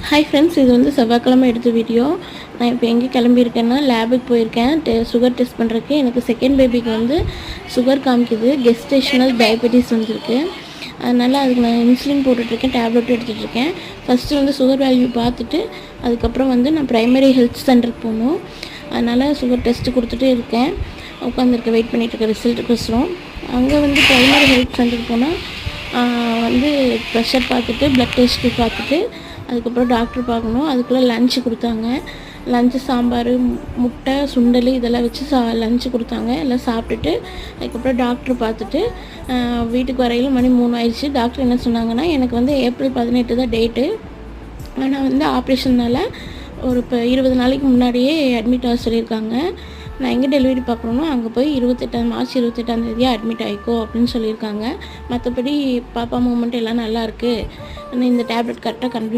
Hi friends, இது வந்து செவ்வாய்க்கிழமை எடுத்த வீடியோ. நான் இப்போ எங்கே கிளம்பியிருக்கேன்னா லேபுக்கு போயிருக்கேன் சுகர் டெஸ்ட் பண்ணுறதுக்கு. எனக்கு செகண்ட் பேபிக்கு வந்து சுகர் காமிக்குது, கெஸ்டேஷனல் டயபெட்டிஸ் வந்துருக்கு. அதனால் அதுக்கு நான் இன்சுலின் போட்டுட்ருக்கேன், டேப்லெட்டும் எடுத்துகிட்ருக்கேன். ஃபஸ்ட்டு வந்து சுகர் வேல்யூ பார்த்துட்டு அதுக்கப்புறம் வந்து நான் ப்ரைமரி ஹெல்த் சென்டருக்கு போகணும். அதனால் சுகர் டெஸ்ட்டு கொடுத்துட்டு இருக்கேன், உட்காந்துருக்கேன், வெயிட் பண்ணிகிட்ருக்கேன் ரிசல்ட்டுக்கோசரம். அங்கே வந்து ப்ரைமரி ஹெல்த் சென்டருக்கு போனால் வந்து ப்ரெஷர் பார்த்துட்டு ப்ளட் டெஸ்ட்டு பார்த்துட்டு அதுக்கப்புறம் டாக்டர் பார்க்கணும். அதுக்குள்ளே லன்ச்சு கொடுத்தாங்க. லன்ச்சு சாம்பார், முட்டை, சுண்டல் இதெல்லாம் வச்சு லன்ச்சு கொடுத்தாங்க. எல்லாம் சாப்பிட்டுட்டு அதுக்கப்புறம் டாக்டர் பார்த்துட்டு வீட்டுக்கு வரையிலும் மணி 3 ஆயிடுச்சு. டாக்டர் என்ன சொன்னாங்கன்னா, எனக்கு வந்து ஏப்ரல் 18 தான் டேட்டு. ஆனால் வந்து ஆப்ரேஷன்னால் இப்போ 20 நாளைக்கு முன்னாடியே அட்மிட் ஆக சொல்லியிருக்காங்க. நான் எங்கே டெலிவரி பார்க்குறேனோ அங்கே போய் மார்ச் 28 அட்மிட் ஆகிக்கோ அப்படின்னு சொல்லியிருக்காங்க. மற்றபடி பாப்பா மூமெண்ட் எல்லாம் நல்லாயிருக்கு. ஆனால் இந்த டேப்லெட் கரெக்டாக